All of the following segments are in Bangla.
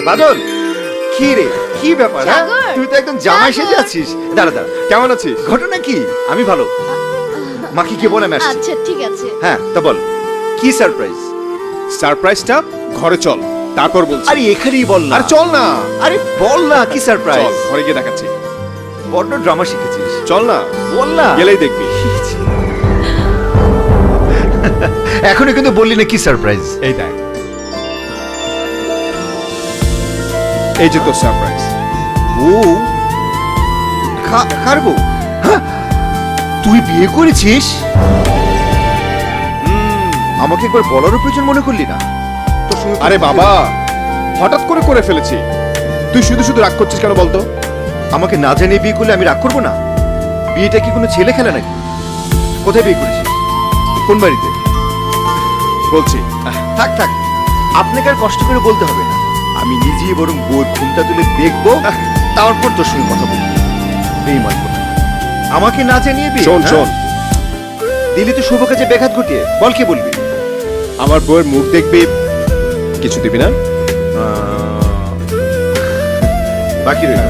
বাদল, কি রে, কি ব্যাপার? সাগর, তুই তো একদম জামাই সাগর। সেজে আছিস। দাঁড়া দাঁড়া, কেমন আছিস? ঘটনা কি? আমি ভালো। মাকে কি বলে আসছি? আচ্ছা ঠিক আছে। হ্যাঁ, তা বল, কি সারপ্রাইজ? সারপ্রাইজটা ঘরে চল, তারপর বলছি। আরে এখানেই বল না। আরে চল না। আরে বল না, কি চল, সারপ্রাইজ? ঘরে গিয়ে দেখাচ্ছি। বড্ড ড্রামা শিখেছিস। চল না, বল না। গেলেই দেখবি। এখনো কিন্তু বললি না কি সারপ্রাইজ? এই দেখ, এই যে তোর সারপ্রাইজ। ও, খারবো? তুই বিয়ে করেছিস? আমাকে একবার বলারও প্রয়োজন মনে করলি না? তোর সঙ্গে আরে বাবা, হঠাৎ করে করে ফেলেছি। তুই শুধু শুধু রাগ করছিস কেন বলতো? আমাকে না জানিয়ে বিয়ে করলে আমি রাগ করবো না? বিয়েটা কি কোনো ছেলে খেলা নাকি? কোথায় বিয়ে করেছিস? কোন বাড়িতে? বলছি। থাক থাক, আপনাকে আর কষ্ট করে বলতে হবে না। আমি নিজেই বরং বউর ঘুমটা তুলে দেখবো, তারপর তোর সঙ্গে কথা বলবো। বেঈমান কথা। আমাকে না জানিয়ে বিয়ে? শোন হ্যাঁ? শোন, দিলি তো শুভ কাজে ব্যাঘাত ঘটিয়ে। বল, কি বলবি? আমার বউয়ের মুখ দেখবি, কিছু দিবি না? বাকি রইল,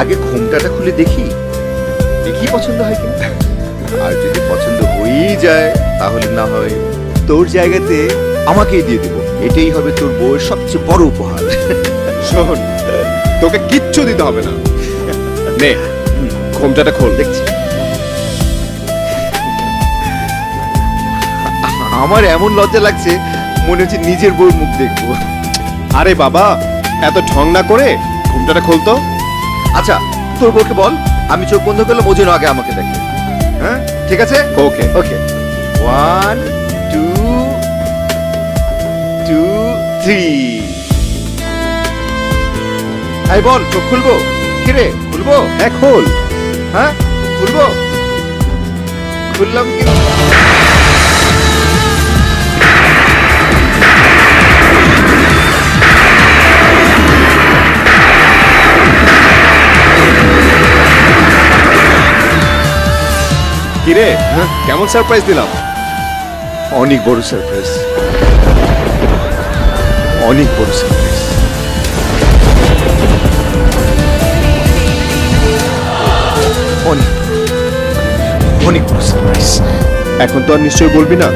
আগে ঘুমটাটা খুলে দেখি, দেখি পছন্দ হয় কিনা। আর যদি পছন্দ হয়েই যায়, তাহলে না হয় তোর জায়গাতে আমাকেই দিয়ে দেবো। এটাই হবে তোর বউয়ের সবচেয়ে বড় উপহার। শোন, তোকে কিচ্ছু দিতে হবে না। নে, ঘোমটাটা খোল। দেখছি, আমার এমন লজ্জা লাগছে, মনে হচ্ছে নিজের বউর মুখ দেখবো। আরে বাবা, এত ঢং না করে ঘোমটাটা খোলতো। আচ্ছা, তোর বউকে বল আমি চোখ বন্ধ করলে মজুর আগে আমাকে দেখে। হ্যাঁ, ঠিক আছে? ওকে। ওকে, 1 2 2 3। এই বল, চোখ খুলবো? কিরে, খুলবো? হ্যাঁ খোল। হ্যাঁ, খুলবো? খুললাম কি? কিরে, কেমন সারপ্রাইজ দিলাম? অনেক বড় সারপ্রাইজ, অনেক বড় সারপ্রাইজ। অনেক অনেক বড় সারপ্রাইজ। এখন তো আর নিশ্চয় বলবি না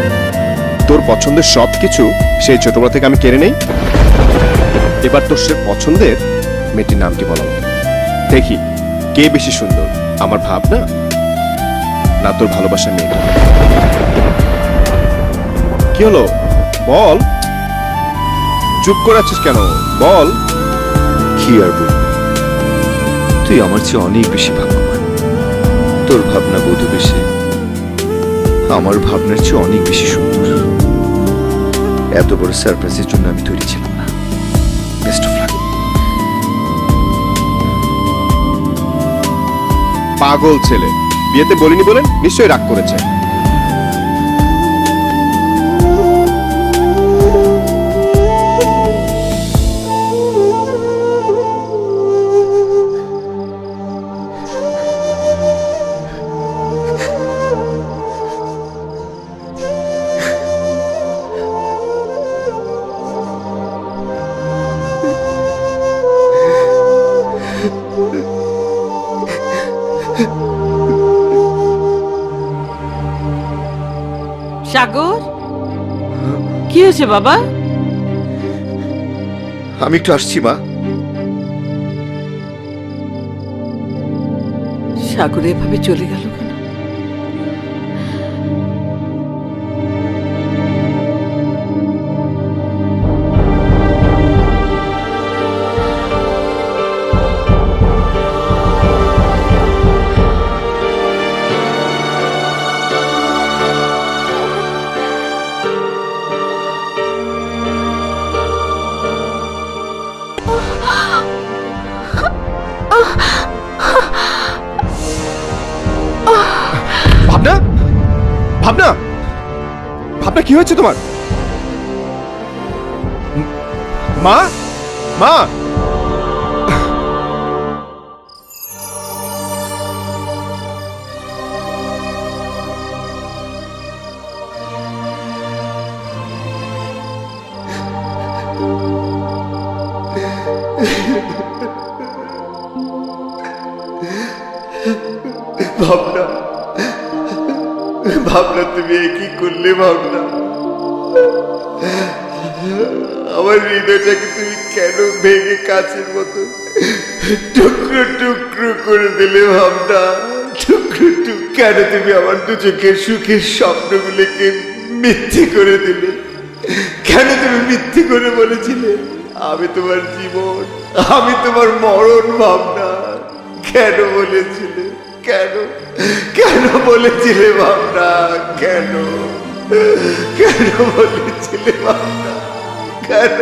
তোর পছন্দের সব কিছু সেই ছোটবেলা থেকে আমি কেড়ে নেই। এবার তোর সে পছন্দের মেয়েটির নামটি বলাম, দেখি কে বেশি সুন্দর, আমার ভাবনা না তোর ভালোবাসার মেয়েটা। কি হলো বল, চুপ করে আছিস কেন? বল। কি আর বলবো, তুই আমার চেয়ে অনেক বেশি ভাগ্যবান। তোর ভাবনা বোধ বেশি, আমার ভাবনার চেয়ে অনেক বেশি সুন্দর। এত বড় সারপ্রাইজের জন্য আমি তৈরি ছিলাম না। Best of luck. পাগল ছেলে, বিয়েতে বলিনি বলেন নিশ্চয়ই রাগ করেছে। সাগর, কি হয়েছে বাবা? আমি একটু আসছি মা। সাগর এভাবে চলে গেল কেন? ভাবনা, ভাবনা, ভাবনা কি হয়েছে তোমার? মা, মা, ভাবনা, ভাবনা তুমি এ কি করলে ভাবনা? আমার হৃদয়টাকে তুমি কেন ভেঙে কাছের মতো টুকরো টুকরো করে দিলে ভাবনা? টুকরো টুকরো কেন তুমি আমার দু চোখের সুখের স্বপ্নগুলোকে মিথ্যে করে দিলে? কেন তুমি মিথ্যে করে বলেছিলে আমি তোমার জীবন, আমি তোমার মরণ? ভাবনা, কেন বলেছিলে? কেন কেন বলেছিলে ভাবনা? কেন কেন বলেছিলে ভাবনা? কেন?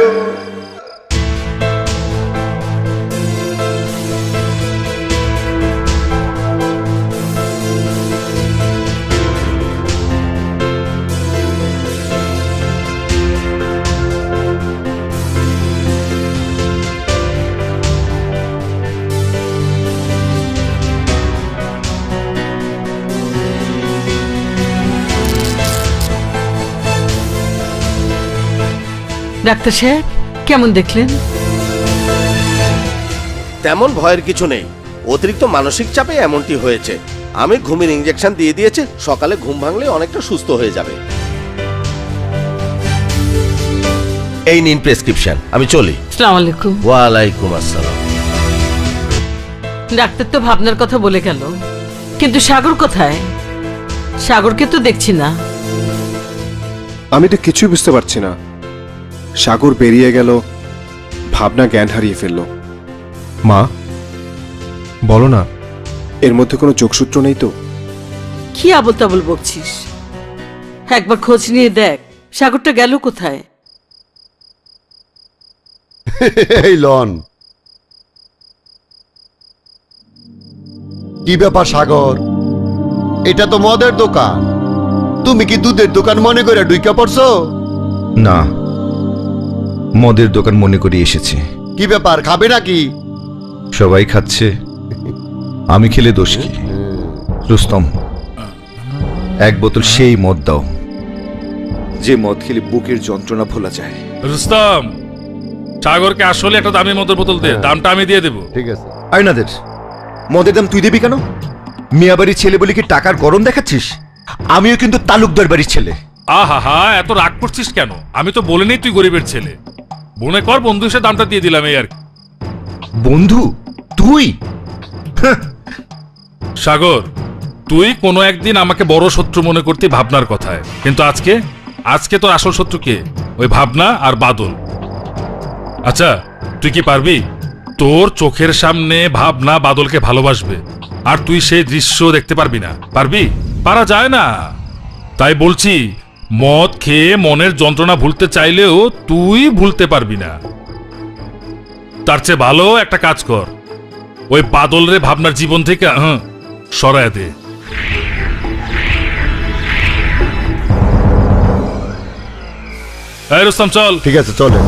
ডাক্তার সাহেব কেমন দেখলেন? তেমন ভয়ের কিছু নেই, অতিরিক্ত মানসিক চাপে এমনটি হয়েছে। আমি ঘুমের ইঞ্জেকশন দিয়ে দিয়েছি, সকালে ঘুম ভাঙলে অনেকটা সুস্থ হয়ে যাবে। এই নিন প্রেসক্রিপশন, আমি চলি। আসসালামু আলাইকুম। ওয়ালাইকুম আসসালাম। ডাক্তার তো ভাবনার কথা বলে গেল, কিন্তু সাগর কোথায়? সাগরকে তো দেখছি না। আমি তো কিছুই বুঝতে পারছি না। সাগর বেরিয়ে গেল, ভাবনা জ্ঞান হারিয়ে ফেলল। মা, বলো না, এর মধ্যে কোনো যোগসূত্র নেই তো? কি আবল তাবল বকছিস? একবার খোঁজ নিয়ে দেখ সাগরটা গেল কোথায়। এই লন, কি ব্যাপার সাগর? এটা তো মদের দোকান, তুমি কি দুধের দোকান মনে করে ঢুইকা পড়ছো? না, মদের দোকান মনে করে এসেছে। কি ব্যাপার, খাবে নাকি? সবাই খাচ্ছে, আমি খেলে দোষ কি? রুস্তম, এক বোতল সেই মদ দাও যে মদ খেলে বুকের যন্ত্রণা ভোলা যায়। রুস্তম, সাগরকে আসলে একটা দামি মদের বোতল দে, দামটা আমি দিয়ে দেবো। ঠিক আছে। আয়নাদের মদের দাম তুই দিবি কেন? মিয়াবাড়ির ছেলে বলে কি টাকার গরম দেখাচ্ছিস? আমিও কিন্তু তালুকদার বাড়ির ছেলে। আহা হা, এত রাগ করছিস কেন? আমি তো বলিনি তুই গরিবের ছেলে। মনে কর বন্ধু হিসেবে দামটা দিয়ে দিলাম, এই আর কি। বন্ধু তুই? সাগর, তুই কোনো একদিন আমাকে বড় শত্রু মনে করতে ভাবনার কথায়, কিন্তু আজকে তোর আসল শত্রু কে? ওই ভাবনা আর বাদল। আচ্ছা, তুই কি পারবি? তোর চোখের সামনে ভাবনা বাদলকে ভালোবাসবে, আর তুই সেই দৃশ্য দেখতে পারবি না? পারবি? পারা যায় না। তাই বলছি, মদ খেয়ে মনের যন্ত্রণা ভুলতে চাইলেও তুই ভুলতে পারবি না। তার চেয়ে ভালো একটা কাজ কর, ওই বাদল রে ভাবনার জীবন থেকে সরায় দে। এই রুস্তম, চল। ঠিক আছে, চলে।